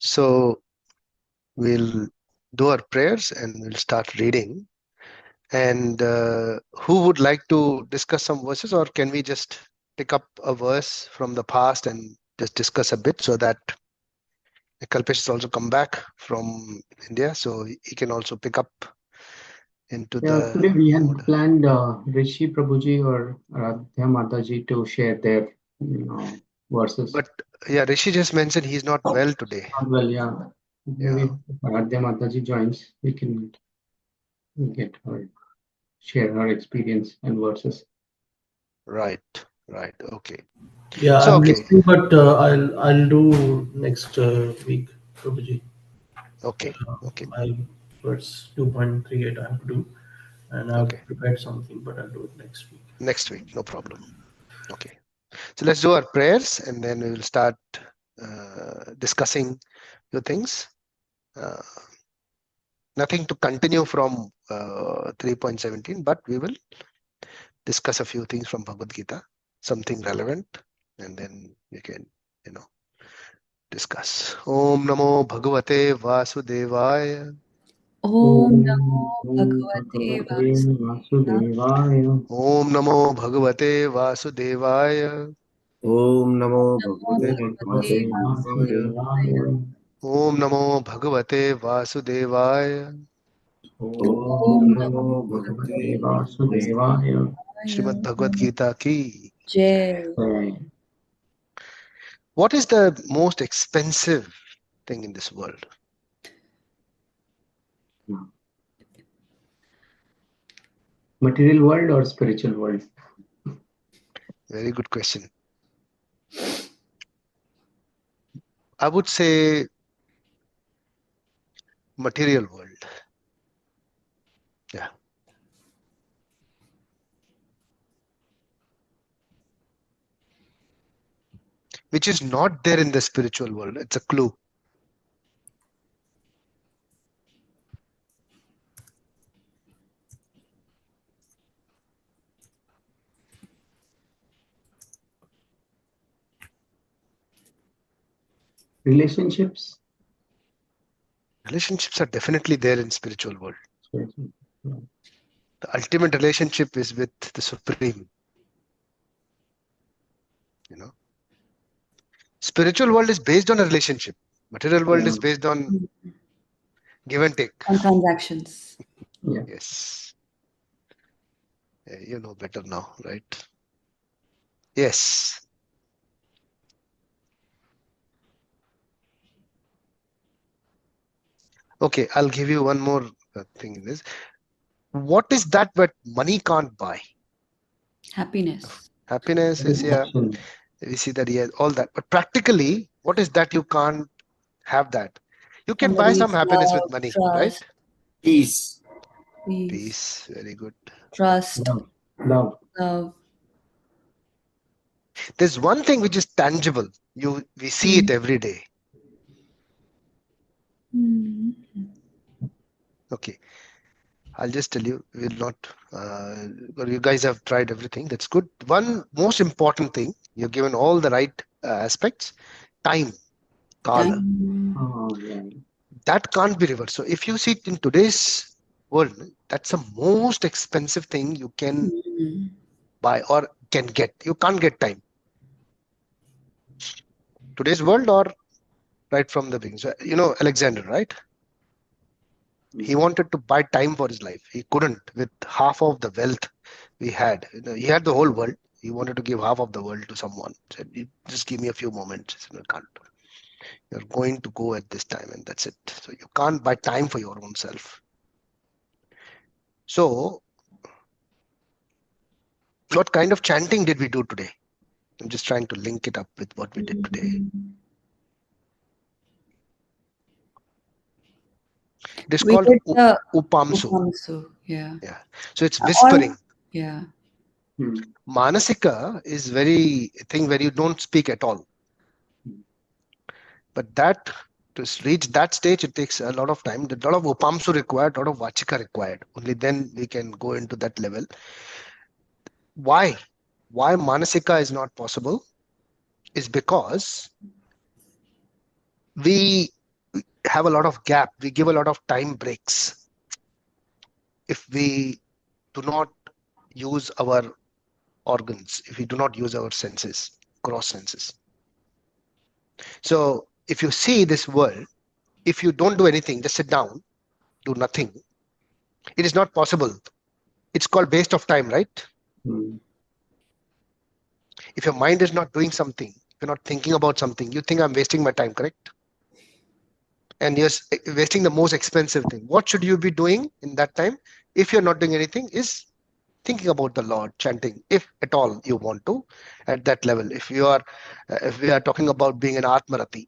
So we'll do our prayers and we'll start reading. And who would like to discuss some verses, or can we just pick up a verse from the past and just discuss a bit so that Kalpesh has also come back from India, so he can also pick up into the Today we had mode. planned Rishi Prabhuji or Radha Mataji to share their verses. But yeah, Rishi just mentioned he's not well today. Well, yeah. Maybe Yeah. if Radha Mataji joins, we can get her, share her experience and verses. Right. Okay. Yeah, So I'm okay. listening, but I'll do next week, Prabhuji. Okay. My verse 2.38 I have to do, and I've Okay. prepared something, but I'll do it next week. Next week, no problem. Okay. So let's do our prayers and then we will start discussing few things. Nothing to continue from 3.17, but we will discuss a few things from Bhagavad Gita, something relevant, and then we can, discuss. Om Namo Bhagavate Vasudevaya. Om Namo Bhagavate Vasudevaya. Om Namo Bhagavate Vasudevaya. Om Namo Bhagavate Vasudevaya. Om Namo Bhagavate Vasudevaya. Om Namo Bhagavate Vasudevaya. Srimad Bhagavad Gita ki. Jai. What is the most expensive thing in this world? Material world or spiritual world? Very good question. I would say material world. Yeah. Which is not there in the spiritual world. It's a clue. Relationships? Relationships are definitely there in spiritual world. The ultimate relationship is with the Supreme. Spiritual world is based on a relationship. Material world is based on give and take. On transactions. Yeah. Yes. You know better now, right? Yes. Okay, I'll give you one more thing in this. What is that money can't buy? Happiness. Happiness is, yeah. We see that he has all that. But practically, what is that you can't have that? You can buy some happiness with money, right? Peace. Peace. Very good. Trust. Love. There's one thing which is tangible. We see it every day. Okay. I'll just tell you, we'll not, you guys have tried everything. That's good. One most important thing, you've given all the right aspects. Time. Kala. That can't be reversed. So if you see it in today's world, that's the most expensive thing you can buy or can get. You can't get time. Today's world or right from the beginning. So, Alexander, right? He wanted to buy time for his life. He couldn't with half of the wealth we had. He had the whole world. He wanted to give half of the world to someone. Said, just give me a few moments. He said, I can't. You're going to go at this time and that's it. So you can't buy time for your own self. So what kind of chanting did we do today? I'm just trying to link it up with what we did today. It is called Upamsu. Yeah. So it's whispering. Yeah. Manasika is a thing where you don't speak at all. But that To reach that stage, it takes a lot of time. A lot of upamsu required, a lot of vachika required. Only then we can go into that level. Why? Why manasika is not possible is because we have a lot of gap. We give a lot of time breaks. If we do not use our organs, if we do not use our senses, cross senses. So if you see this world, if you don't do anything, just sit down, do nothing, it is not possible. It's called waste of time, right? If your mind is not doing something, you're not thinking about something, you think I'm wasting my time, correct? And you're wasting the most expensive thing. What should you be doing in that time? If you're not doing anything, is thinking about the Lord, chanting, if at all you want to, at that level. If you are, if we are talking about being an Atmarati,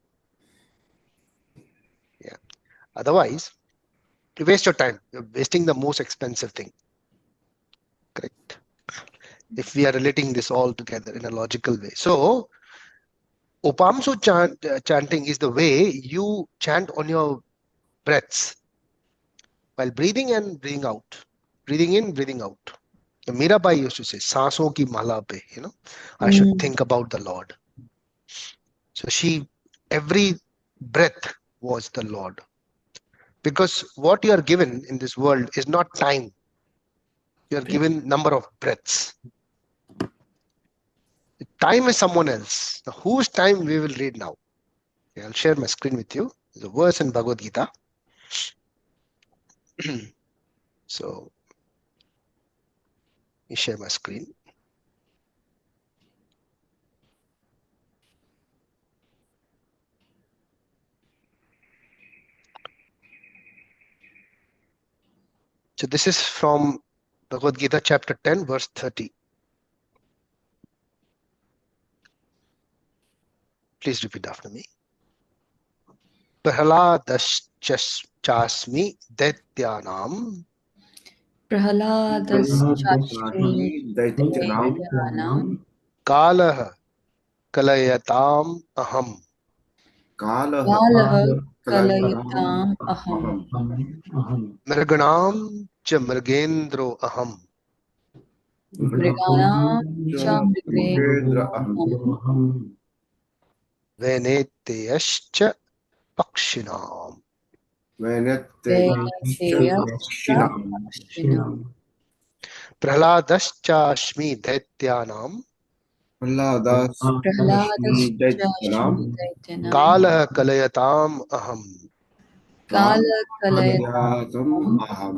yeah. Otherwise, you waste your time. You're wasting the most expensive thing. Correct. If we are relating this all together in a logical way. So, Upamsu chanting is the way you chant on your breaths while breathing and breathing out. Breathing in, breathing out. Mirabai used to say, "Saason ki mala pe," I should think about the Lord. So every breath was the Lord. Because what you are given in this world is not time. You are given number of breaths. Time is someone else. Now, whose time we will read now? Okay, I'll share my screen with you. There's a verse in Bhagavad Gita. So, let me share my screen. So this is from Bhagavad Gita chapter 10 verse 30. Please repeat after me. Prahaladashchasmi daityanam Prahaladaschashi Daityanam Daityanam kalah kalayatam aham Kalaha Kalaha Kalayatam Kalayatam Aham mriganam cha mrigendro aham Mriganam Cha Mrigendra Mrigendram veneteyascha pakshinam. Venateyascha Akshinam Prahaladashchashmi daityanam Prahladas Prahaladaschashi Daityanam Daityanam kalah kalayatam aham Kala Kalayatam Kalayatam Aham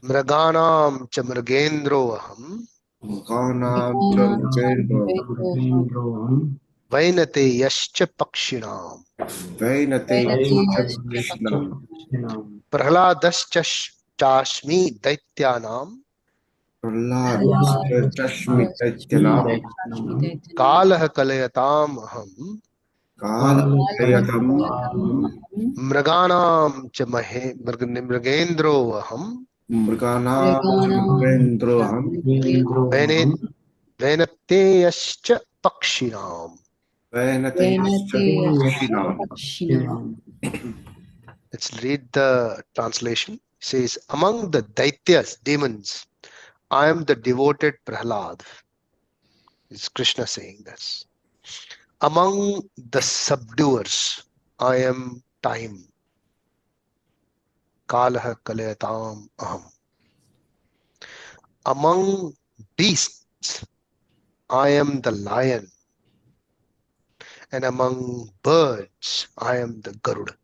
mriganam cha mrigendro aham Mukhanam Mriganam Cha Chamendram Mrigendram vainateyascha pakshinam. Vainateyascha Venateyascha Krishnam Akshinam Prahaladashchashmi daityanam Prahladas Chashmi Daityanam kalah kalayatam aham Kalayatam mriganam cha mrigendro aham Mriganam Chamendram venateyascha pakshinam. Vainateyascha Krishnam Akshinam Let's read the translation. It says, among the Daityas, demons, I am the devoted Prahlad. It's Krishna saying this. Among the subduers, I am time. Kalaha kalayatam aham. Among beasts, I am the lion. And among birds, I am the Garuda.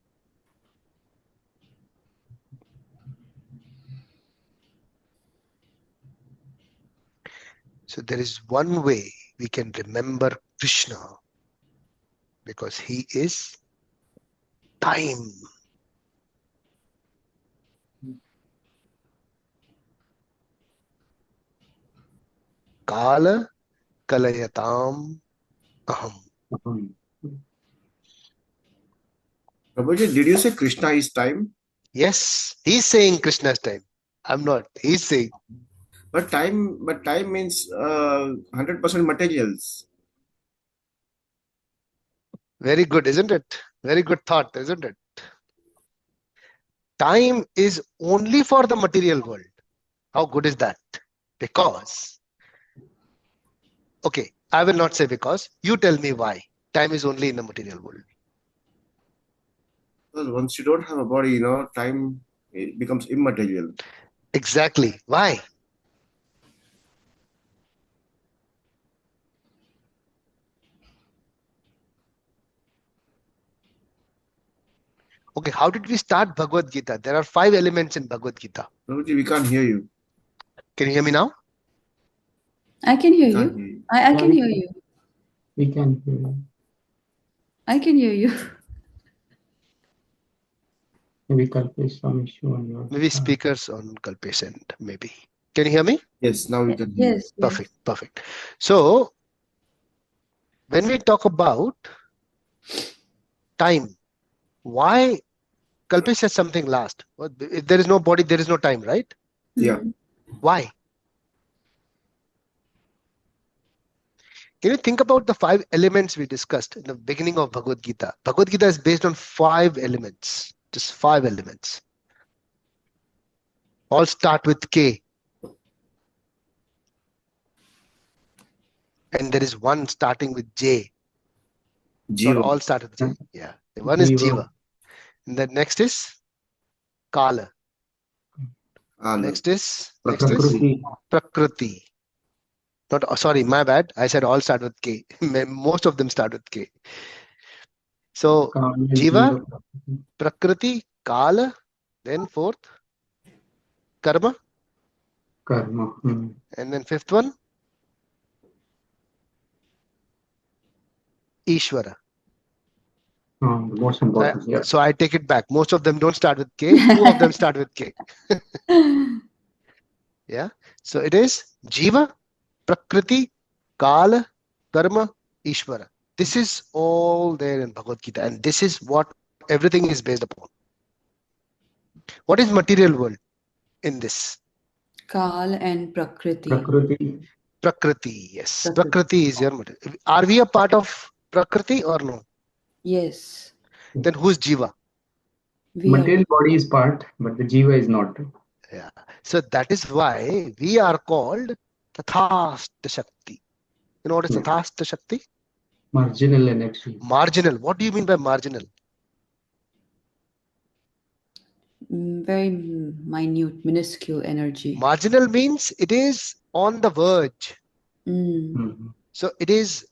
So there is one way we can remember Krishna, because he is time. Kala kalayatam aham. Prabhuji, did you say Krishna is time? Yes, he's saying Krishna's time. I'm not. He's saying. But time means 100% materials. Very good, isn't it? Very good thought, isn't it? time is only for the material world. How good is that? Because, okay, I will not say because. You tell me why. Time is only in the material world. Well, once you don't have a body, you know, time it becomes immaterial. Exactly. Why? Okay, how did we start Bhagavad Gita? There are 5 elements in Bhagavad Gita. Prabhuji, we can't hear you. Can you hear me now? I can hear We can't you. hear you. I Yeah, can hear you. We can hear you. I can hear you. Maybe Kalpesh some issue on your Maybe speakers on Kalpesh end, maybe. Can you hear me? Yes, now we can hear you. Yes. Perfect, perfect. So, when we talk about time, why Kalpesh said something last? If there is no body, there is no time, right? Yeah. Why? Can you think about the 5 elements we discussed in the beginning of Bhagavad Gita? Bhagavad Gita is based on 5 elements, just 5 elements. All start with K. And there is one starting with J. Not Jiva. all start with J. Yeah. The one is Jiva. And the next is Kala. Ala. Next is Prakriti. Prakriti. Not, sorry, my bad. I said all start with K. Most of them start with K. So Kala and Jiva, Jiva. Prakriti, Kala, then 4th, Karma, Karma. and then 5th one, Ishvara. The most important. Yeah. So I take it back. Most of them don't start with K. 2 of them start with K. Yeah. So it is Jiva, Prakriti, Kala, Karma, Ishvara. This is all there in Bhagavad Gita, and this is what everything is based upon. What is material world in this? Kal and Prakriti. Prakriti. Prakriti, yes. Prakriti. Prakriti is your material. Are we a part of Prakriti or no? Yes. Then who's Jiva? We are. Material body is part, but the Jiva is not. Yeah. So that is why we are called Tathastha Shakti. You know what is Yeah. Tathastha Shakti? Marginal energy. Marginal. What do you mean by marginal? Very minute, minuscule energy. Marginal means it is on the verge. Mhm. So it is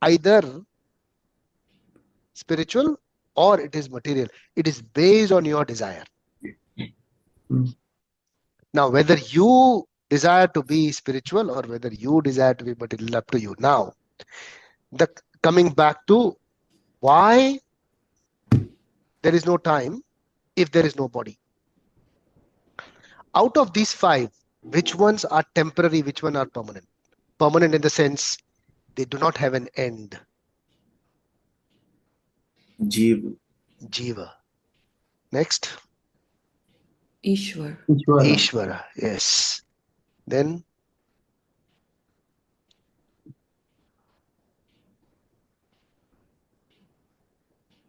either spiritual or it is material. It is based on your desire. Mm. Now, whether you desire to be spiritual or whether you desire to be material, up to you. Now, coming back to why there is no time if there is no body. Out of these 5, which ones are temporary, which one are permanent? Permanent in the sense they do not have an end. Jiva. Jiva. Next, Ishwar. Ishvara. Ishvara. Yes. Then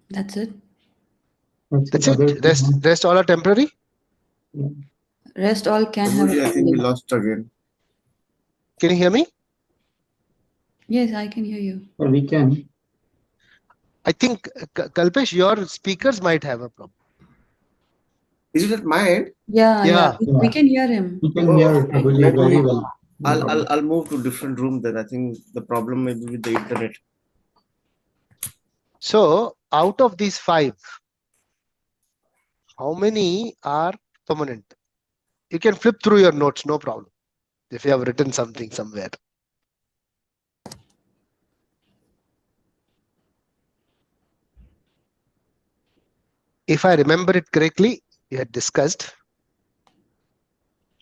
That's it. that's Other it. Rest all are temporary. Yeah. Rest all can have Prabhuji, a I think we ending. lost again. Can you hear me? Yes, I can hear you. But we can. I think Kalpesh, your speakers might have a problem. Is it at my end? Yeah. Yeah. We can hear him. We can Oh, hear okay. Prabhuji Maybe very well. No I'll problem. I'll move to a different room then. I think the problem may be with the internet. So out of these 5, how many are permanent? You can flip through your notes, no problem. If you have written something somewhere. If I remember it correctly, we had discussed,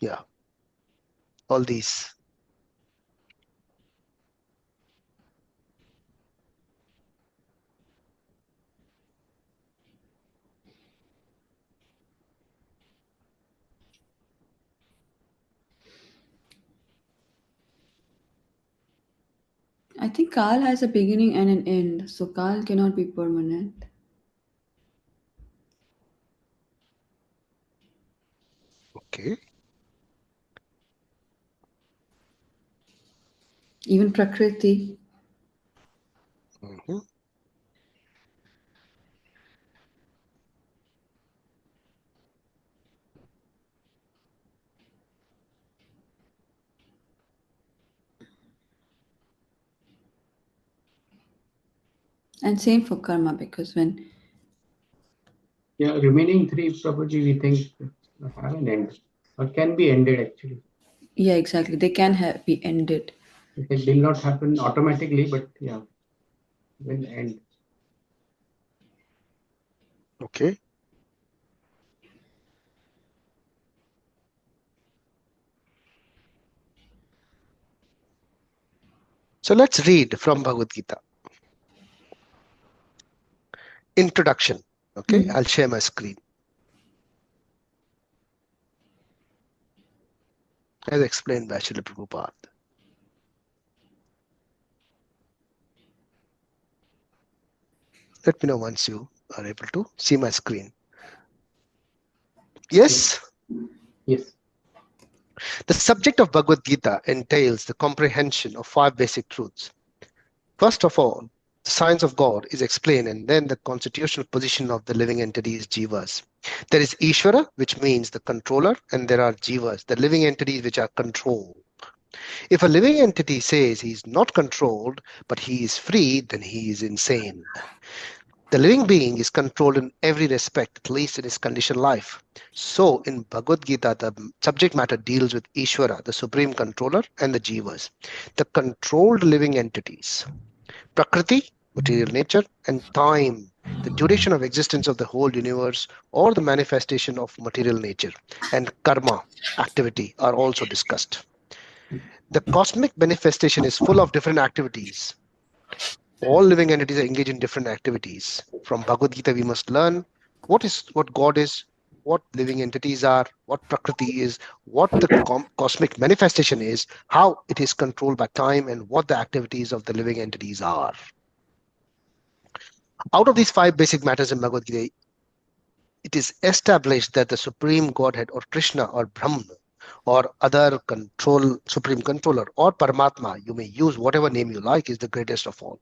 yeah, all these. I think Kal has a beginning and an end, so Kal cannot be permanent. Okay. Even Prakriti. Mhm. And same for karma, because when Yeah, remaining three Prabhuji we think have an end or can be ended actually. yeah, exactly, they can be ended. It will not happen automatically, but yeah, will end. Okay. So let's read from Bhagavad Gita. Introduction. Okay, I'll share my screen. As explained by Srila Prabhupada. Let me know once you are able to see my screen. Yes? Yes. The subject of Bhagavad Gita entails the comprehension of 5 basic truths. First of all, the science of God is explained, and then the constitutional position of the living entities, jivas. There is Ishvara, which means the controller, and there are jivas, the living entities which are controlled. If a living entity says he is not controlled, but he is free, then he is insane. The living being is controlled in every respect, at least in his conditioned life. So in Bhagavad Gita, the subject matter deals with Ishvara, the supreme controller, and the jivas, the controlled living entities. Prakriti, material nature, and time, the duration of existence of the whole universe or the manifestation of material nature, and karma, activity, are also discussed. The cosmic manifestation is full of different activities. All living entities are engaged in different activities. From Bhagavad Gita, we must learn what God is, what living entities are, what Prakriti is, what the cosmic manifestation is, how it is controlled by time, and what the activities of the living entities are. Out of these 5 basic matters in Bhagavad Gita, it is established that the Supreme Godhead or Krishna or Brahman or other supreme controller or Paramatma, you may use whatever name you like, is the greatest of all.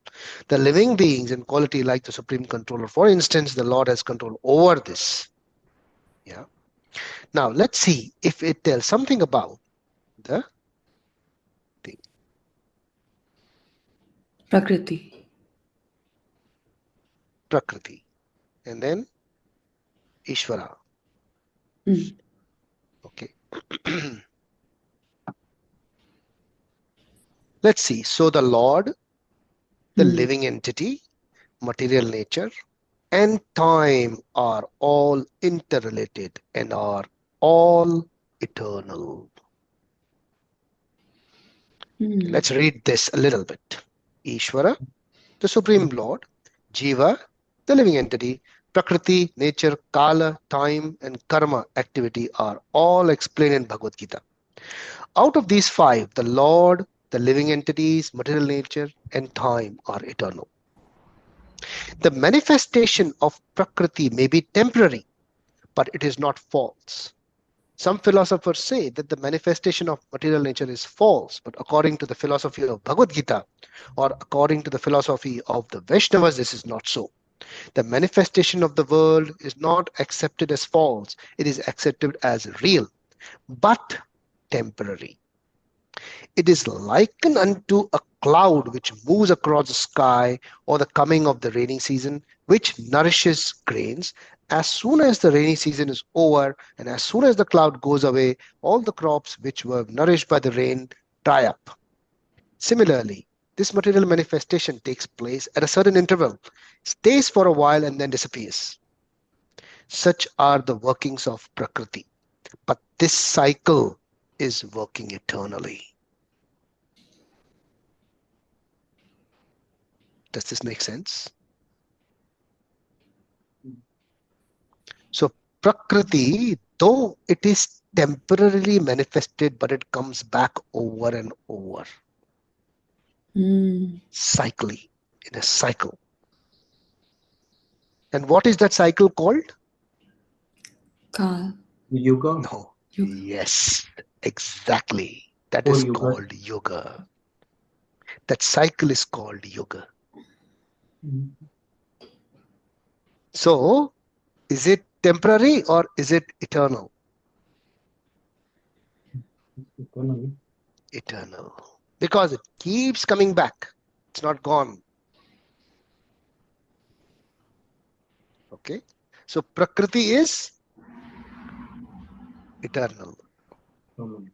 The living beings in quality like the supreme controller, for instance, the Lord has control over this. Yeah. Now let's see if it tells something about the thing. Prakriti. Prakriti. And then Ishvara. Okay. Let's see. So the Lord, the living entity, material nature, and time are all interrelated and are all eternal. Let's read this a little bit. Ishvara, the Supreme Lord; Jiva, the living entity; Prakriti, nature; Kala, time; and Karma, activity, are all explained in Bhagavad Gita. Out of these 5, the Lord, the living entities, material nature, and time are eternal. The manifestation of Prakriti may be temporary, but it is not false. Some philosophers say that the manifestation of material nature is false, but according to the philosophy of Bhagavad Gita or according to the philosophy of the Vaishnavas, this is not so. The manifestation of the world is not accepted as false, it is accepted as real, but temporary. It is likened unto a cloud which moves across the sky, or the coming of the rainy season, which nourishes grains. As soon as the rainy season is over, and as soon as the cloud goes away, all the crops which were nourished by the rain dry up. Similarly, this material manifestation takes place at a certain interval, stays for a while, and then disappears. Such are the workings of Prakriti. But this cycle is working eternally. Does this make sense? So Prakriti, though it is temporarily manifested, but it comes back over and over. Cycling, in a cycle. And what is that cycle called? Kal. Yuga. No, Yoga. Yes, exactly. That Or is yoga. called yoga. That cycle is called yoga. Mm. So, is it temporary or is it eternal? Economy. Eternal. Because it keeps coming back. It's not gone. Okay. So, Prakriti is eternal. Mm.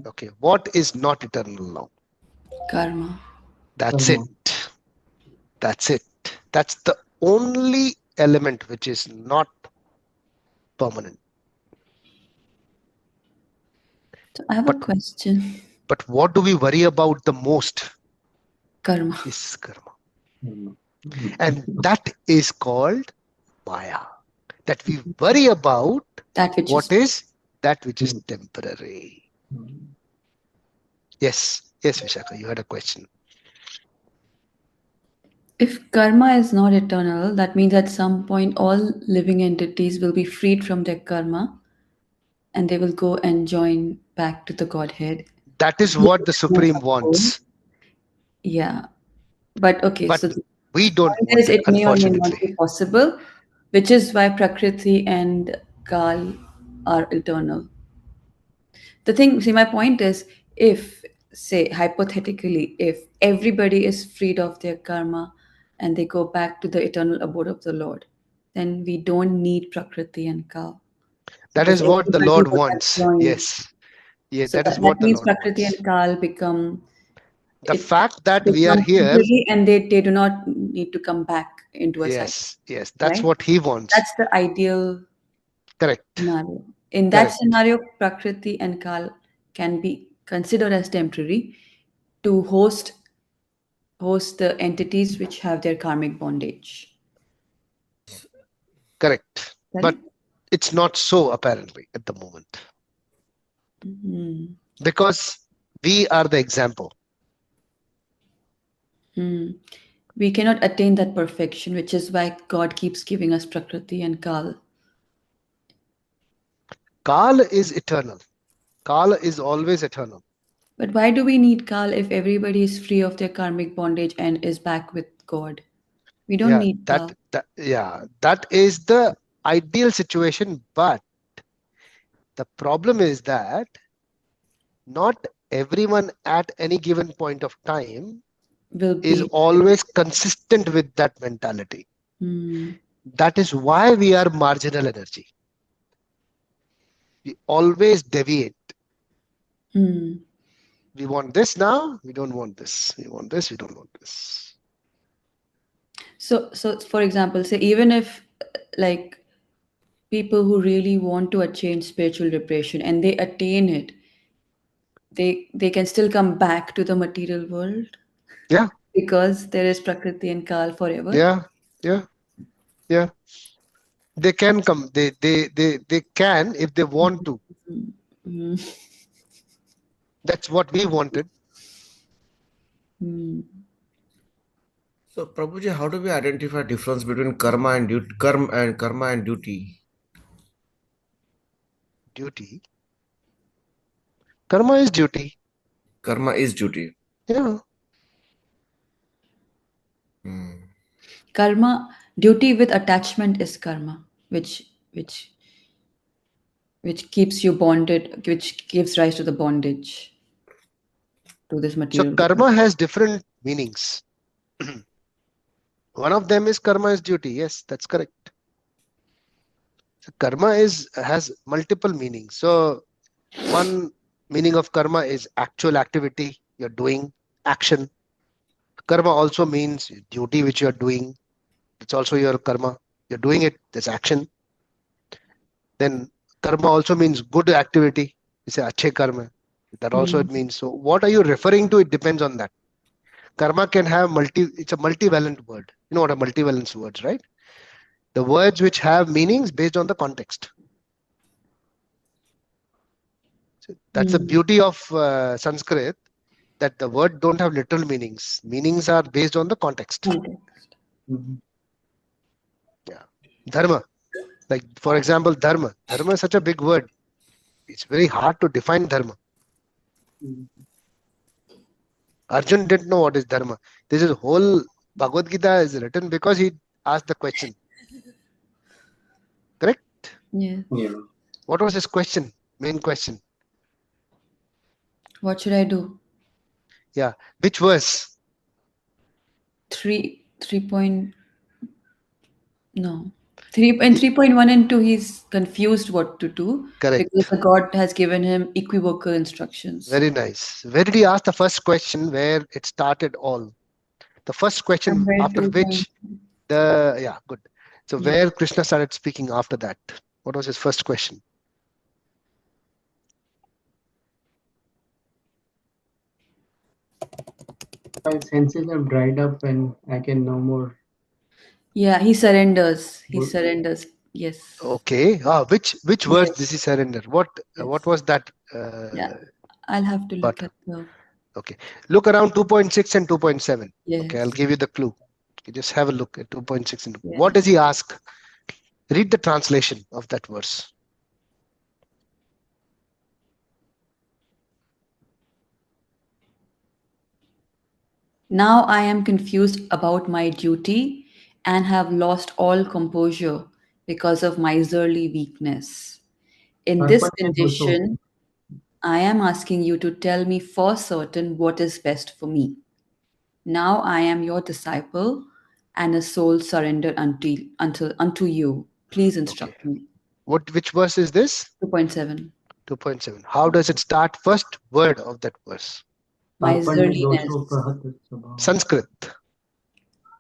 Okay. What is not eternal now? Karma. That's Karma. it. That's it. That's the only element which is not permanent. So I have a But question. but what do we worry about the most Karma. is karma. Mm. Mm. And that is called Maya. That we worry about That which what is. is that which is Mm. temporary. Mm. Yes, yes, Vishaka, you had a question. If karma is not eternal, that means at some point all living entities will be freed from their karma and they will go and join back to the Godhead. That is what the Supreme wants. Yeah. But okay, But so the we don't point is want it, it may or may not unfortunately. be possible, which is why Prakriti and Kal are eternal. The thing, see, my point is if, say, hypothetically, if everybody is freed of their karma and they go back to the eternal abode of the Lord, then we don't need Prakriti and Kal That because is what the everybody Lord would have wants. joined. Yes. Yeah, So that is that what the means Lord Prakriti wants. and Kal become The it fact that we are become here, temporary and they do not need to come back into a cycle, yes, yes, that's right? what He wants. That's the ideal Correct, scenario. In that correct, scenario, Prakriti and Kal can be considered as temporary to host the entities which have their karmic bondage. correct. But Correct? it's not so apparently at the moment Hmm. because we are the example. Hmm. We cannot attain that perfection, which is why God keeps giving us Prakriti and Kal. Kal is eternal. Kal is always eternal. But why do we need Kal if everybody is free of their karmic bondage and is back with God? We don't Yeah, need Kal. that is the ideal situation. But the problem is that not everyone at any given point of time Will is be. always consistent with that mentality. Hmm. That is why we are marginal energy. We always deviate. Hmm. We want this now, we don't want this. We want this, we don't want this. So for example, say even if like people who really want to attain spiritual liberation and they attain it, they can still come back to the material world Yeah, because there is Prakriti and Kal forever. yeah, yeah, yeah. They can come. They can if they want to. Mm. That's what we wanted. Mm. So, Prabhuji, how do we identify difference between karma and duty? Duty. Karma is duty. Karma is duty. Yeah. Hmm. Karma, duty with attachment is karma, which which keeps you bonded, which gives rise to the bondage to this So material world. karma has different meanings. One of them is karma is duty. Yes, that's correct. So karma has multiple meanings. So one meaning of karma is actual activity you're doing, action. Karma also means duty which you're doing. It's also your karma. You're doing it, there's action. Then karma also means good activity. You say achhe karma. That also it Mm. means. So what are you referring to? It depends on that. Karma can have it's a multivalent word. You know what are multivalent words, right? The words which have meanings based on the context. So that's the Mm. beauty of Sanskrit, that the word don't have literal meanings. Meanings are based on the context. Context. Mhm. Yeah. Dharma. Like for example, dharma. Dharma is such a big word. It's very hard to define dharma. Mm. Arjun didn't know what is dharma. This is whole Bhagavad Gita is written because he asked the question. Correct? Yeah. Yeah. What was his question? Main question. What should I do? Yeah. Which verse? 3 point, no. 3.1 and 2, he's confused what to do Correct. because the God has given him equivocal instructions. Very nice. Where did he ask the first question? Where it started all? The first question Somewhere after 2. which good. So Yeah. where Krishna started speaking after that? What was his first question? My senses have dried up and I can no more. Yeah, he surrenders. He Good. surrenders. Yes. Okay. Which verse Yes. did he surrender? What Yes. was that? Yeah. I'll have to But look at the. okay. Look around 2.6 and 2.7. Okay, I'll Yes. give you the clue. You just have a look at 2.6 and Yeah. what does he ask? Read the translation of that verse. Now I am confused about my duty and have lost all composure because of miserly weakness. In this Karpanya dosho. condition, I am asking you to tell me for certain what is best for me. Now I am your disciple and a soul surrendered unto you. Please Okay. instruct me. Which verse is this? 2.7. 2.7. How does it start? First word of that verse. Karpanya Miserliness. dosho prahat sabha. Sanskrit.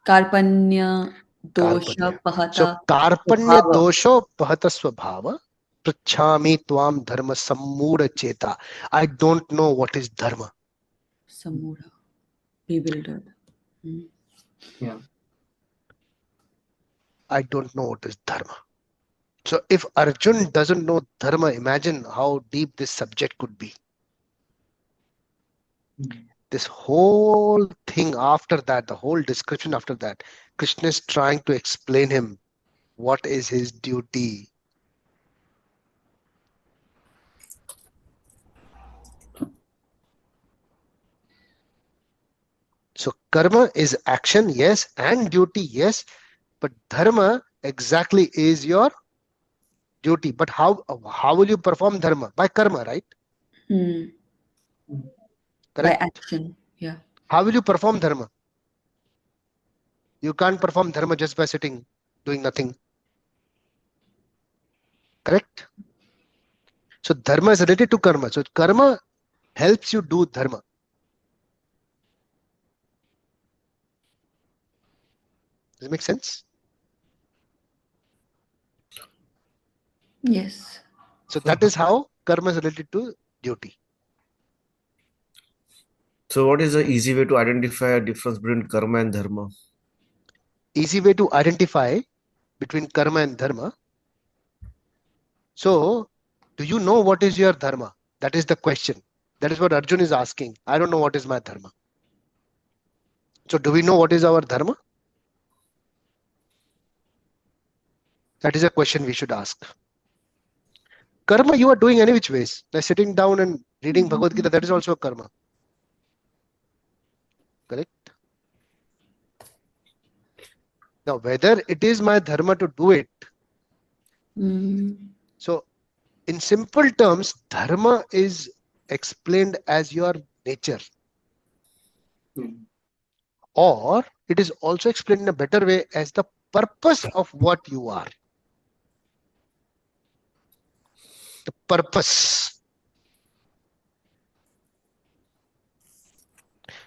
Karpanya dosha Karpanya. So pahata Karpanya svabhava. dosho pahata swabhava prachami tvam dharma sammoda cheta. I don't know what is dharma. Samura. Bewildered. Yeah. I don't know what is dharma. So if Arjun doesn't know dharma, imagine how deep this subject could be. Mm. This whole thing after that, the whole description after that, Krishna is trying to explain him what is his duty. So karma is action, yes, and duty, yes, but dharma exactly is your duty. But how will you perform dharma? By karma, right? Hmm. By Correct? action. Yeah. How will you perform dharma? You can't perform dharma just by sitting, doing nothing. Correct? So dharma is related to karma. So karma helps you do dharma. Does it make sense? Yes. So that is how karma is related to duty. So, what is the easy way to identify a difference between karma and dharma? Easy way to identify between karma and dharma. So, do you know what is your dharma? That is the question. That is what Arjun is asking. I don't know what is my dharma. So, do we know what is our dharma? That is a question we should ask. Karma you are doing any which ways. Like sitting down and reading Bhagavad Gita, that is also a karma. Correct? Now, whether it is my dharma to do it. So, in simple terms, dharma is explained as your nature. Mm. Or it is also explained in a better way as the purpose of what you are. The purpose.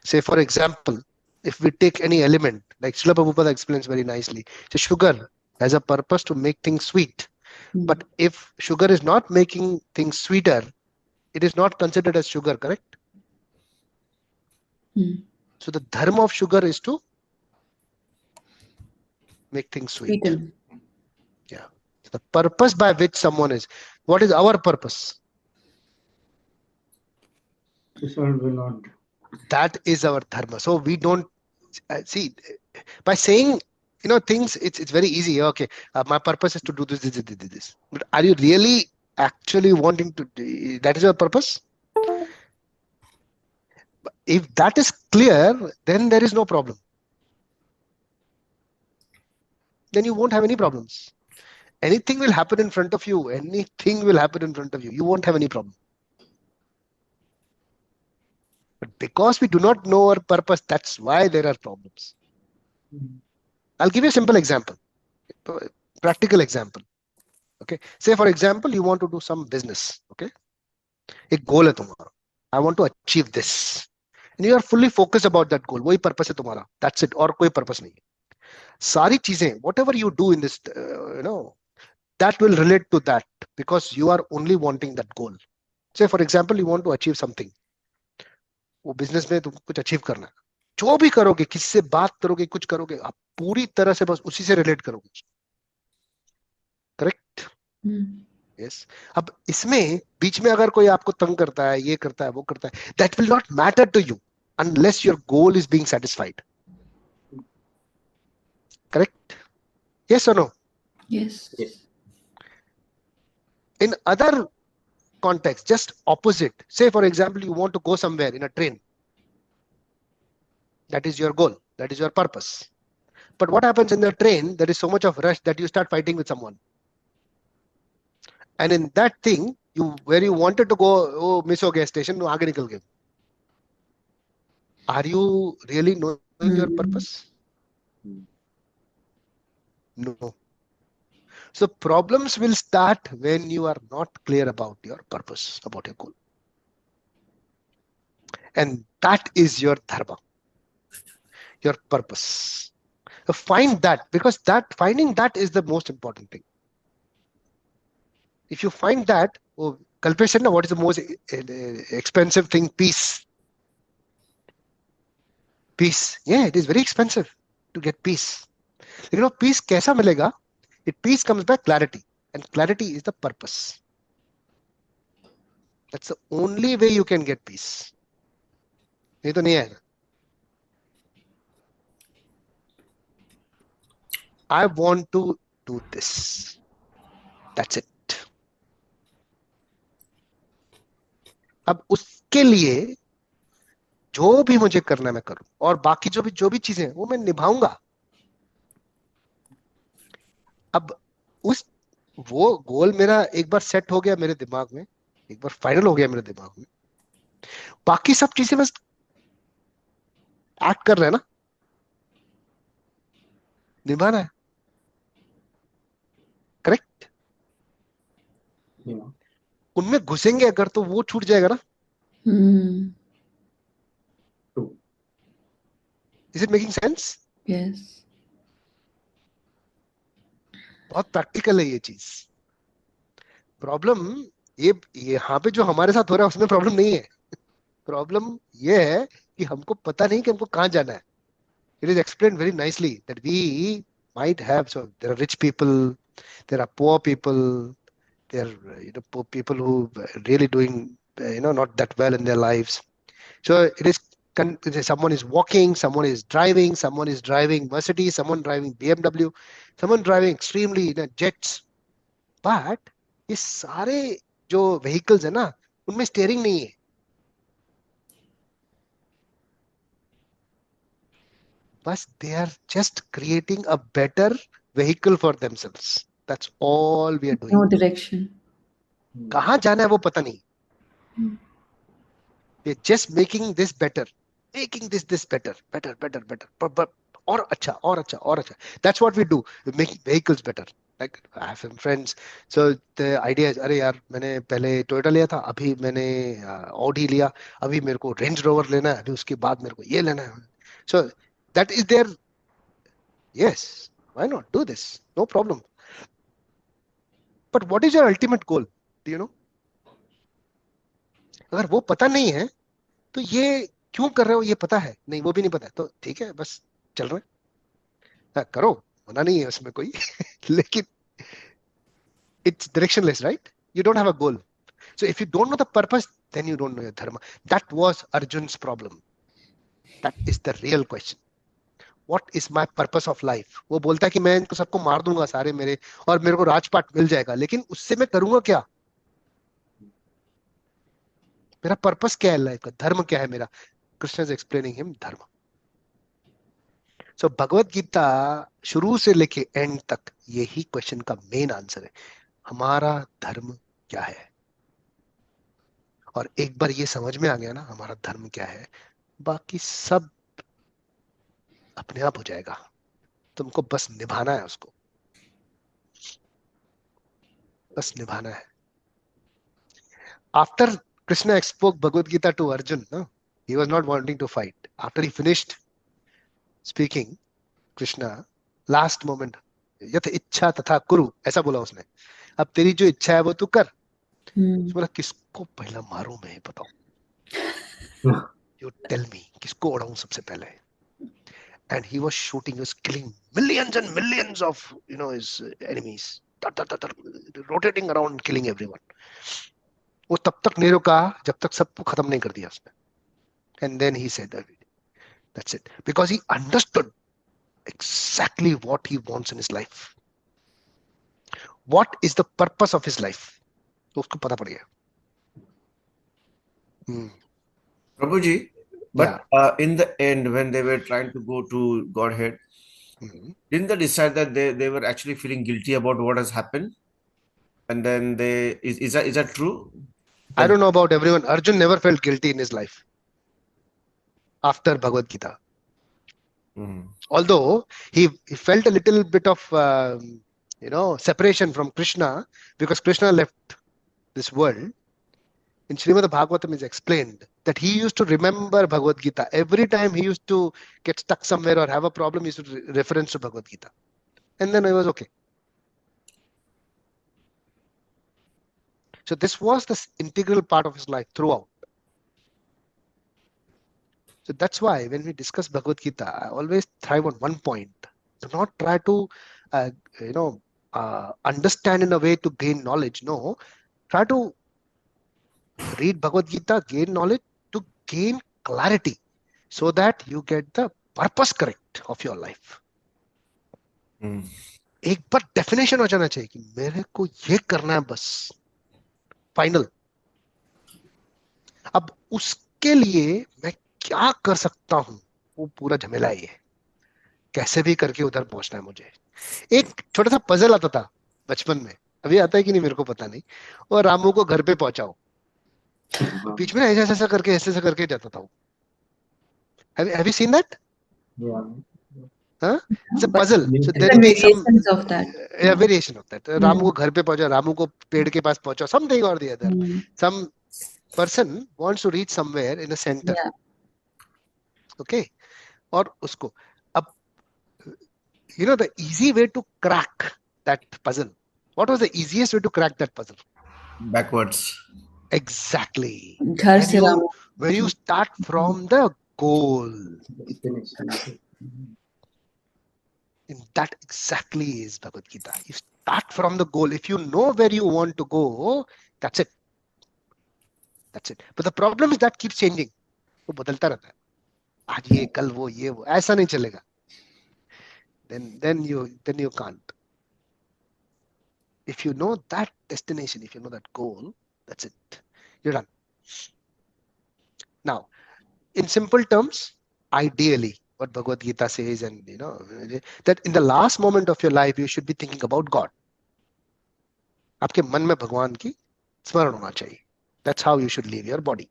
Say, for example, if we take any element, like Srila Prabhupada explains very nicely, so sugar has a purpose to make things sweet. But if sugar is not making things sweeter, it is not considered as sugar, correct? So the dharma of sugar is to make things sweet. Sweeten. Yeah. So the purpose by which someone is. What is our purpose? To serve the Lord. That is our dharma. So we don't see by saying things. It's very easy. Okay, my purpose is to do this. But are you really actually wanting to, that is your purpose. If that is clear, then there is no problem. Then you won't have any problems. Anything will happen in front of you. Anything will happen in front of you. You won't have any problem. But because we do not know our purpose, that's why there are problems. I'll give you a simple example, practical example. Okay. Say for example, you want to do some business. Okay. एक goal है तुम्हारा. I want to achieve this. And you are fully focused about that goal. वही purpose है तुम्हारा. That's it. और कोई purpose नहीं है. सारी चीजें, whatever you do in this, that will relate to that because you are only wanting that goal. Say for example, you want to achieve something. वो business में तुमको कुछ achieve करना है. जो भी करोगे, किसी से बात करोगे, कुछ करोगे, आप पूरी तरह से बस उसी से relate करोगे. Correct? Yes. अब इसमें बीच में अगर कोई आपको तंग करता है, ये करता है, वो करता है, that will not matter to you unless your goal is being satisfied. Correct? Yes or no? Yes. In other context, just opposite. Say for example, you want to go somewhere in a train. That is your goal. That is your purpose. But what happens in the train? There is so much of rush that you start fighting with someone. And in that thing, where you wanted to go, oh, miss ho gaya station, aage nikal gaye. Are you really knowing your purpose? No. So problems will start when you are not clear about your purpose, about your goal. And that is your dharma, your purpose. So find that, because finding that is the most important thing. If you find that, Kalpesh said, what is the most expensive thing? Peace. Peace. Yeah, it is very expensive to get peace. Peace kaisa milega? Peace comes by clarity, and clarity is the purpose. That's the only way you can get peace. नहीं तो नहीं आएगा. I want to do this. That's it. अब उसके लिए जो भी मुझे करना मैं करूं, और बाकी जो भी चीजें हैं वो मैं निभाऊंगा. अब वो गोल मेरा एक बार सेट हो गया मेरे दिमाग में, एक बार फाइनल हो गया मेरे दिमाग में, बाकी सब चीजें बस एक्ट कर रहे हैं ना, निभाना है. करेक्ट? उनमें घुसेंगे अगर तो वो छूट जाएगा ना. Is it making sense? Yes. बहुत प्रैक्टिकल है ये चीज. प्रॉब्लम ये यहाँ पे जो हमारे साथ हो रहा है उसमें प्रॉब्लम नहीं है. प्रॉब्लम ये है कि हमको पता नहीं कि हमको कहाँ जाना है. It is explained very nicely that we might have, so there are rich people, there are poor people, there are poor people who are really doing not that well in their lives. So it is someone is walking, someone is driving Mercedes, someone driving BMW, someone driving extremely jets. But ये सारे जो vehicles है ना, उनमें steering नहीं है. But they are just creating a better vehicle for themselves. That's all we are doing. No direction. कहाँ जाना है वो पता नहीं. We are just making this better, making this better. But और अच्छा. That's what we do. We make vehicles better. Like I have some friends. So the idea is, अरे यार मैंने पहले Toyota लिया था, अभी मैंने Audi लिया, अभी मेरे को Range Rover लेना है, अभी उसके बाद मेरे को ये लेना है. So that is their, yes, why not do this? No problem. But what is your ultimate goal? Do you know? अगर वो पता नहीं है तो ये क्यों कर रहे हो ये पता है नहीं, वो भी नहीं पता है, तो ठीक है, बस चल रहे हैं. करो, मना नहीं है उसमें कोई. लेकिन it's directionless, right? You don't have a goal. So if you don't know the purpose, then you don't know your dharma. That was Arjun's problem. That is the real question. What is my purpose of life? वो बोलता है कि मैं इनको सबको मार दूंगा सारे मेरे, और मेरे को राजपाट मिल जाएगा, लेकिन उससे मैं करूंगा क्या? मेरा पर्पस क्या है लाइफ का, धर्म क्या है मेरा. कृष्ण इज एक्सप्लेनिंग हिम धर्म. सो भगवत गीता शुरू से लेके एंड तक यही क्वेश्चन का मेन आंसर है, हमारा धर्म क्या है. और एक बार ये समझ में आ गया ना हमारा धर्म क्या है, बाकी सब अपने आप हो जाएगा. तुमको बस निभाना है उसको, बस निभाना है. After Krishna spoke Bhagavad Gita to Arjun, no? He was not wanting to fight. After he finished speaking, Krishna, last moment, यथ इच्छा तथा कुरु, ऐसा बोला उसने. अब तेरी जो इच्छा है वो तू कर. Hmm. बोला किसको पहला मारूं मैं, ये बताओ. You tell me, किसको उड़ाऊं सबसे पहले. And he was shooting, he was killing millions and millions of his enemies, rotating around killing everyone. वो तब तक नहीं रुका जब तक सबको खत्म नहीं कर दिया उसने. And then he said that that's it, because he understood exactly what he wants in his life, what is the purpose of his life. तो उसको पता पड़ गया. Prabhuji, but in the end, when they were trying to go to Godhead, didn't they decide that they were actually feeling guilty about what has happened? And then is that true? I don't know about everyone. Arjun never felt guilty in his life after Bhagavad Gita. Although he felt a little bit of separation from Krishna, because Krishna left this world. In Srimad Bhagavatam is explained that he used to remember Bhagavad Gita. Every time he used to get stuck somewhere or have a problem, he used to reference to Bhagavad Gita. And then I was okay. So this was the integral part of his life throughout. So that's why when we discuss Bhagavad Gita, I always thrive on one point. Do not try to, understand in a way to gain knowledge. No, try to read Bhagavad Gita, gain knowledge, to gain clarity, so that you get the purpose correct of your life. एक बार definition हो जाना चाहिए कि मेरे को ये करना है बस, फाइनल. अब उसके लिए मैं क्या कर सकता हूं, वो पूरा झमेला ही है. कैसे भी करके उधर पहुंचना है मुझे. एक छोटा सा पजल आता था बचपन में, अभी आता है कि नहीं मेरे को पता नहीं. और रामू को घर पे पहुंचाओ, बीच में ऐसा ऐसा करके ऐसे करके जाता था वो. Have you seen that? Yeah. Huh? It's a puzzle. So there Different will be some variations of that. variation of that. Ramu को घर पे पहुंचा, रामू को पेड़ के पास पहुंचा, something or the other. Some person wants to reach somewhere in a center. Yeah. Okay. और उसको अब the easy way to crack that puzzle. What was the easiest way to crack that puzzle? Backwards. Exactly. घर से Ramu. When you start from the goal. And that exactly is Bhagavad Gita. You start from the goal. If you know where you want to go, that's it. That's it. But the problem is that keeps changing. वो बदलता रहता है. आज ये कल वो ये वो, ऐसा नहीं चलेगा. Then you can't. If you know that destination, if you know that goal, that's it. You're done. Now, in simple terms, ideally, what Bhagavad Gita says, and that in the last moment of your life, you should be thinking about God. आपके मन में भगवान की स्मरण होना चाहिए. That's how you should leave your body.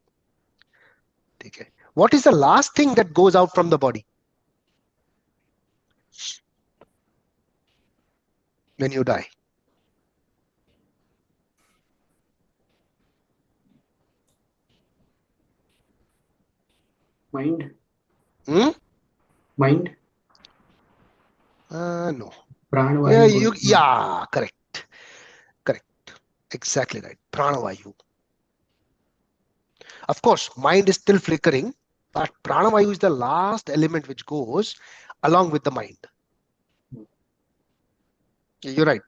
ठीक है. What is the last thing that goes out from the body when you die? Mind. Mind? No. Pranavayu. Yeah, correct. Exactly right. Pranavayu. Of course, mind is still flickering, but Pranavayu is the last element which goes along with the mind. You're right.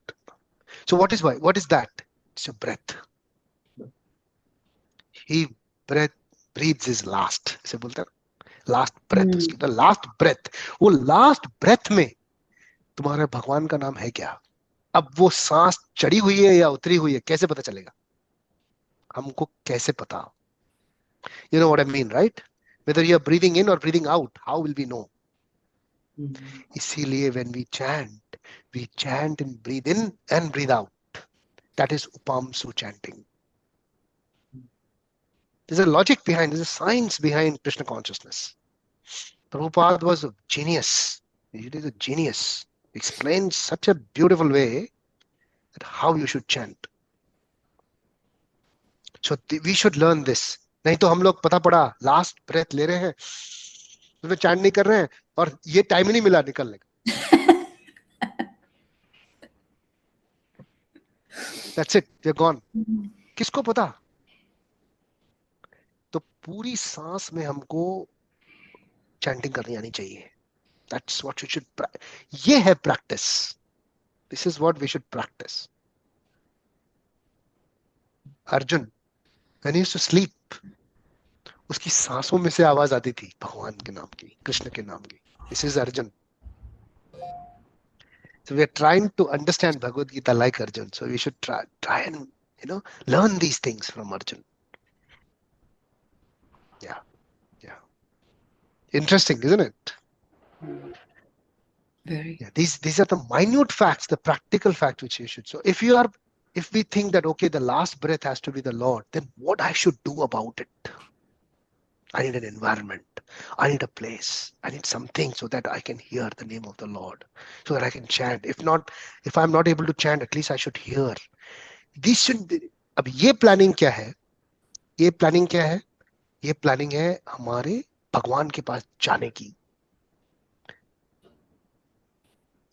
So what is that? It's your breath. He breathes his last. इसे बोलते हैं last breath. The last breath. वो last breath में तुम्हारे भगवान का नाम है क्या? अब वो सांस चढ़ी हुई है या उतरी हुई है, कैसे पता चलेगा? हमको कैसे पता? You know what I mean, right? Whether you're breathing in or breathing out, how will we know? इसीलिए when we chant and breathe in and breathe out. That is Upamsu chanting. There's a logic behind, there's a science behind Krishna consciousness. Prabhupada was a genius. He is a genius. Explains such a beautiful way that how you should chant. So we should learn this. नहीं तो हम लोग पता पड़ा last breath ले रहे हैं, उसमें चैंट नहीं कर रहे हैं और ये टाइम ही नहीं मिला निकलने का. That's it, we're gone. किसको पता? तो पूरी सांस में हमको चैंटिंग करनी आनी चाहिए. That's what you should practice. ये है practice. This is what we should practice. Arjun, when he used to sleep, उसकी सांसों में से आवाज आती थी भगवान के नाम की, कृष्ण के नाम की. This is Arjun. So we are trying to understand Bhagavad Gita like Arjun. So we should try and learn these things from Arjun. Yeah. Interesting, isn't it? Very. Yeah. These are the minute facts, the practical fact which you should. So if we think that okay, the last breath has to be the Lord, then what I should do about it? I need an environment. I need a place. I need something so that I can hear the name of the Lord, so that I can chant. If I'm not able to chant, at least I should hear. This should be. अब ये planning क्या है? ये planning क्या है? ये planning है हमारे भगवान के पास जाने की.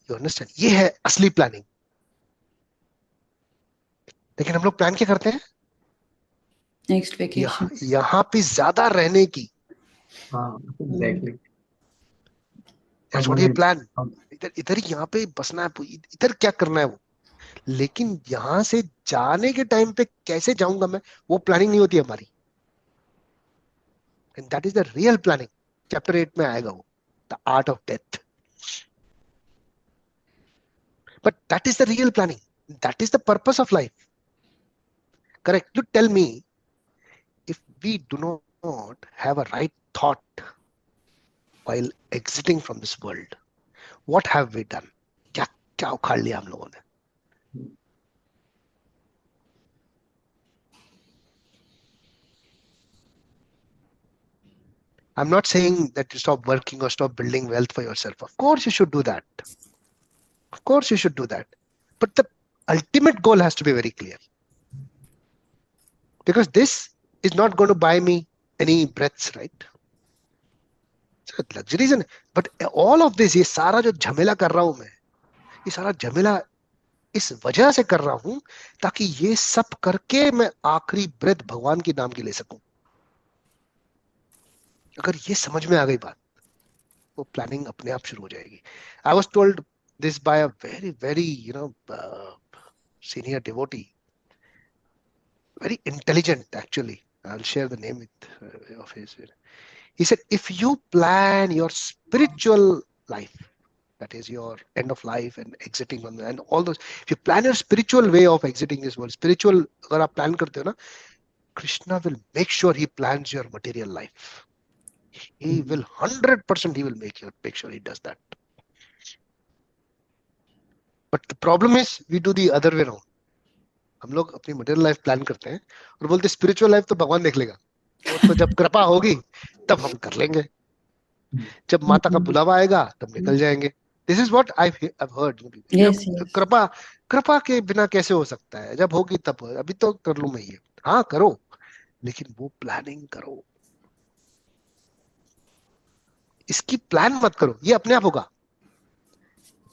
You understand? ये है असली planning. लेकिन हम लोग प्लान क्या करते हैं? Next vacation. यहाँ पे ज्यादा रहने की. Exactly. That's what you plan. इधर यहाँ पे बसना है, इधर क्या करना है वो. लेकिन यहाँ से जाने के टाइम पे कैसे जाऊंगा मैं, वो प्लानिंग नहीं होती हमारी. And that is the real planning. Chapter 8 में आएगा वो, the art of death. But that is the real planning. That is the purpose of life. Correct. You tell me, if we do not have a right thought while exiting from this world, what have we done? क्या उखाड़ लिया हम लोगों ने? I'm not saying that you stop working or stop building wealth for yourself. Of course you should do that. Of course you should do that. But the ultimate goal has to be very clear. Because this is not going to buy me any breaths, right? So luxuries, but all of this, ये सारा जो झमेला कर रहा हूं मैं, ये सारा झमेला इस वजह से कर रहा हूं ताकि ये सब करके मैं आखिरी ब्रेथ भगवान के नाम की ले सकूं. अगर ये समझ में आ गई बात, वो प्लानिंग अपने आप शुरू हो जाएगी. I was told this by a very, very, senior devotee, very intelligent actually. I'll share the name of his. He said, if you plan your spiritual life, that is your end of life and exiting from and all those, if you plan your spiritual way of exiting this world, spiritual, अगर आप plan करते हो ना, Krishna will make sure he plans your material life. He will 100% he will make sure he does that. But the problem is we do the other way around. हम लोग अपनी material life plan करते हैं और बोलते spiritual life तो भगवान देख लेगा, तो जब कृपा होगी तब हम कर लेंगे, जब माता का बुलावा आएगा तब निकल जाएंगे. This is what I have heard. कृपा के बिना कैसे हो सकता है, जब होगी तब, अभी तो कर लूं मैं ये. हाँ करो, लेकिन वो प्लानिंग करो, इसकी प्लान मत करो, ये अपने आप होगा.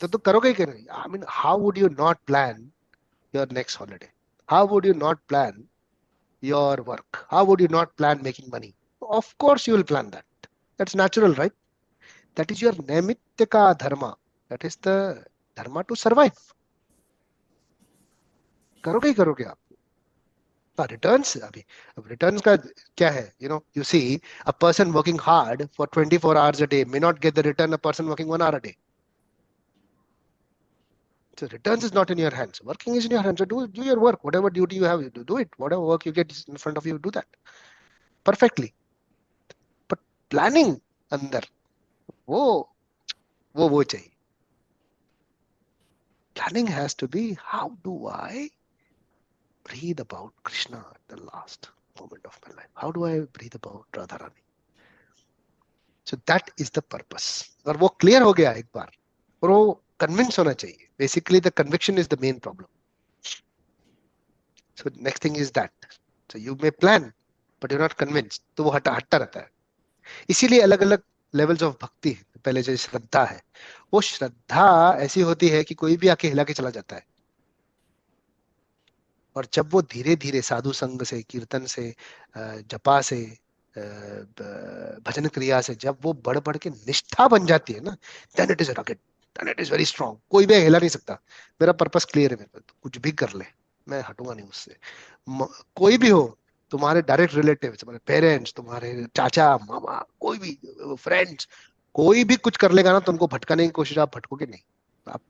तो करोगे ही करोगे. I mean how would you not plan your next holiday? How would you not plan your work? How would you not plan making money? Of course you will plan that. That's natural, right? That is your naimittika dharma. That is the dharma to survive. करोगे ही करोगे आप. Returns, अभी returns का क्या है? You see, a person working hard for 24 hours a day may not get the return a person working 1 hour a day. So returns is not in your hands. Working is in your hands. So do your work. Whatever duty you have, you do it. Whatever work you get in front of you, do that. perfectly. But planning अंदर वो चाहिए. Planning has to be, how do I breathe about Krishna at the last moment of my life? How do I breathe about Radharani? So that is the purpose. और वो clear हो गया एक बार, और वो convince होना चाहिए. Basically, the conviction is the main problem. So next thing is that. So you may plan, but you're not convinced. तो वो हटता रहता है. इसीलिए अलग अलग लेवल्स ऑफ भक्ति. पहले जो श्रद्धा है, वो श्रद्धा ऐसी होती है कि कोई भी आके हिला के चला जाता है. और जब वो धीरे धीरे साधु संग से, कीर्तन से, जपा से, भजन क्रिया से जब वो बढ़ बढ़ के निष्ठा बन जाती है ना, then it is rocket, then it is very strong. कोई भी हिला नहीं सकता. मेरा पर्पस क्लियर है. मेरे को कुछ भी कर ले, मैं हटूंगा नहीं उससे. कोई भी हो, तुम्हारे डायरेक्ट रिलेटिव, तुम्हारे पेरेंट्स, तुम्हारे चाचा मामा, कोई भी फ्रेंड्स, कोई भी कुछ कर लेगा ना, तुमको भटकाने की कोशिश, आप भटकोगे नहीं. आप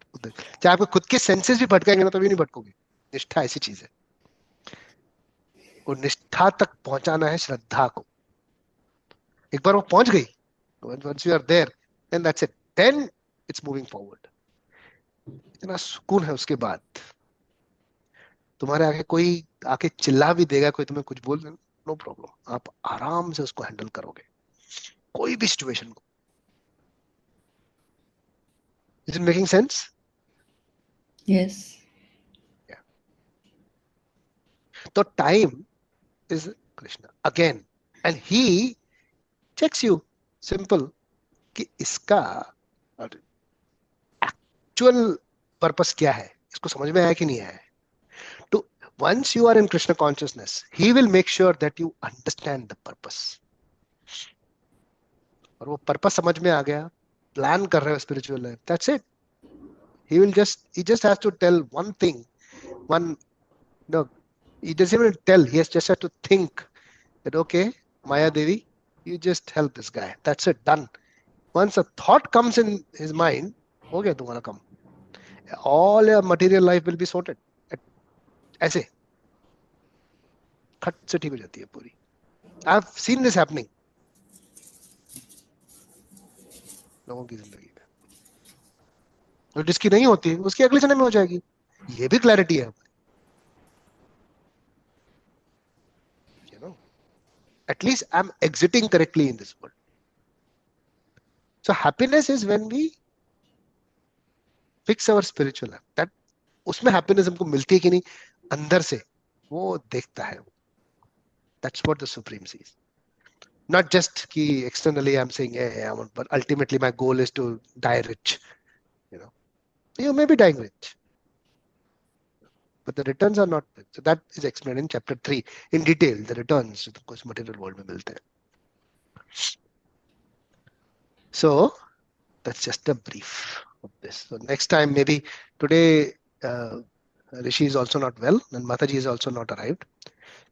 चाहे आपके खुद के सेंसेस भी भटकाएंगे ना, तो भी नहीं भटकोगे. निष्ठा ऐसी चीज है. और निष्ठा तक पहुंचाना है श्रद्धा को. एक बार वो पहुंच गई, once you are there, then that's it. Then it's moving forward. इतना सुकून है उसके बाद. तुम्हारे आगे कोई आके चिल्ला भी देगा, कोई तुम्हें कुछ बोल, नो प्रॉब्लम, आप आराम से उसको हैंडल करोगे कोई भी सिचुएशन को. Is it making sense? Yes. Yeah. So time is Krishna again, and he checks you. Simple. कि इसका एक्चुअल पर्पस क्या है, इसको समझ में आया कि नहीं आया. तो once you are in Krishna consciousness, he will make sure that you understand the purpose. और वो पर्पस समझ में आ गया, प्लान कर रहे हो spiritual life, that's it. He just has to tell one thing, no, he doesn't even tell, he just has to think that, okay, Maya Devi, you just help this guy, that's it, done. Once a thought comes in his mind, हो गया तुम्हारा काम. All your material life will be sorted. ऐसे खट से ठीक हो जाती है पूरी. I have seen this happening लोगों की जिंदगी में. जिसकी नहीं होती है उसकी अगले जन्म में हो जाएगी. ये भी क्लैरिटी है. You know, at least I'm exiting correctly in this world. So happiness is when we fix our spiritual life. That उसमें happiness हमको मिलती है कि नहीं, अंदर से वो देखता है. That's what the Supreme sees. Not just कि externally I'm saying, yeah, but ultimately my goal is to die rich. You may be dying rich, but the returns are not. So that is explained in chapter 3 in detail. The returns, of course, material world में मिलते हैं. So that's just a brief of this. So next time, maybe today, Rishi is also not well, and Mataji is also not arrived.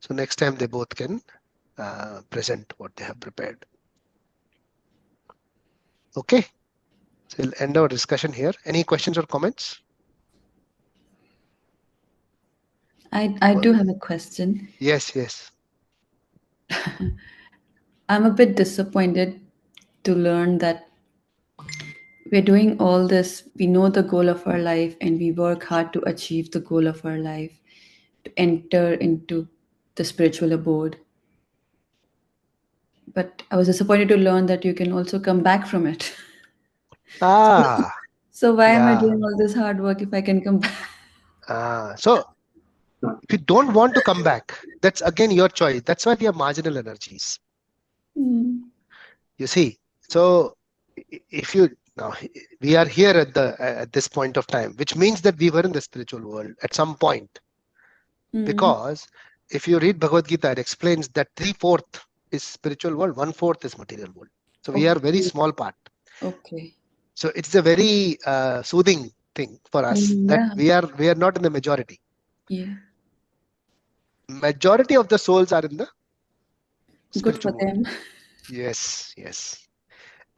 So next time they both can present what they have prepared. Okay. So we'll end our discussion here. Any questions or comments? I do have a question. Yes. I'm a bit disappointed to learn that we're doing all this. We know the goal of our life and we work hard to achieve the goal of our life, to enter into the spiritual abode. But I was disappointed to learn that you can also come back from it. So why am I doing all this hard work if I can come back? So if you don't want to come back, that's again your choice. That's why we are marginal energies. You see, so if you now we are here at this point of time, which means that we were in the spiritual world at some point. Because if you read Bhagavad Gita, it explains that 3/4 is spiritual world, 1/4 is material world. So we are very small part. Okay. So it's a very soothing thing for us that we are not in the majority. Yeah. Majority of the souls are in the spiritual Good for them. world. Yes.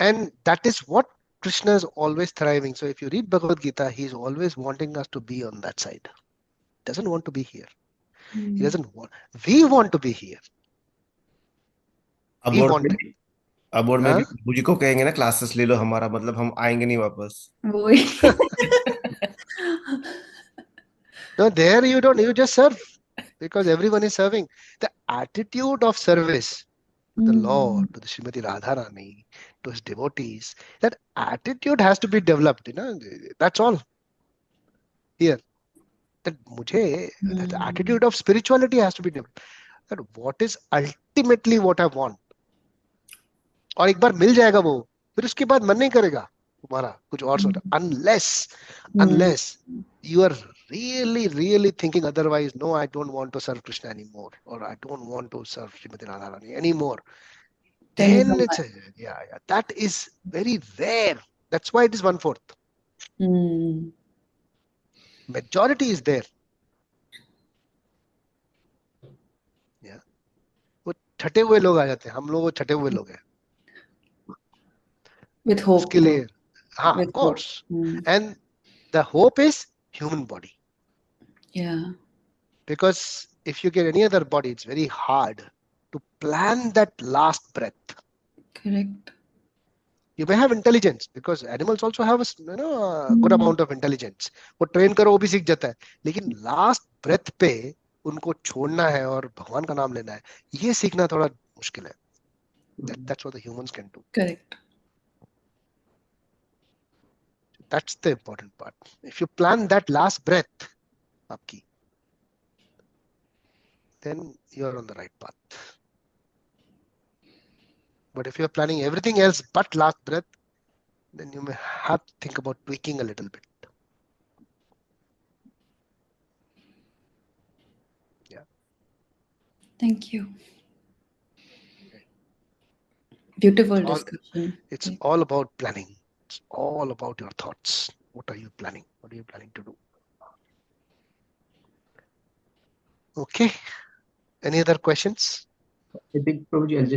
And that is what Krishna is always thriving. So if you read Bhagavad Gita, he's always wanting us to be on that side. Doesn't want to be here. He doesn't want. We want to be here. He अब wanted. Board में हाँ? भी प्रभु जी को कहेंगे ना classes ले लो हमारा, मतलब हम आएंगे नहीं वापस. वही No, there you don't. You just serve because everyone is serving. The attitude of service to the Lord, to the Srimati Radharani, to his devotees, that attitude has to be developed. That's all here. That the attitude of spirituality has to be developed. That what is ultimately what I want. और एक बार मिल जाएगा वो, फिर उसके बाद मन नहीं करेगा तुम्हारा कुछ और सोचा, unless you are really thinking otherwise. No, I don't want to serve Krishna anymore, or I don't want to serve Srimati Radharani anymore. Then it's that is very rare. That's why it is 1/4. Majority is there. Yeah, वो छटे हुए लोग आ जाते हैं, हम लोग वो छटे हुए लोग हैं. with hope. उसके लिए, हाँ, With of course. hope. And the hope is human body. Yeah. Because if you get any other body, it's very hard to plan that last breath. Correct. You may have intelligence because animals also have a good amount of intelligence. वो train करो वो भी सीख जाता है, लेकिन last breath पे उनको छोड़ना है और भगवान का नाम लेना है, ये सीखना थोड़ा मुश्किल है. That's what the humans can do. Correct. That's the important part. If you plan that last breath, आपकी, then you are on the right path. But if you are planning everything else but last breath, then you may have to think about tweaking a little bit. Yeah. Thank you. Beautiful discussion. It's all about planning. It's all about your thoughts. What are you planning? What are you planning to do? Okay. Any other questions? I think, Prabhuji, I'll just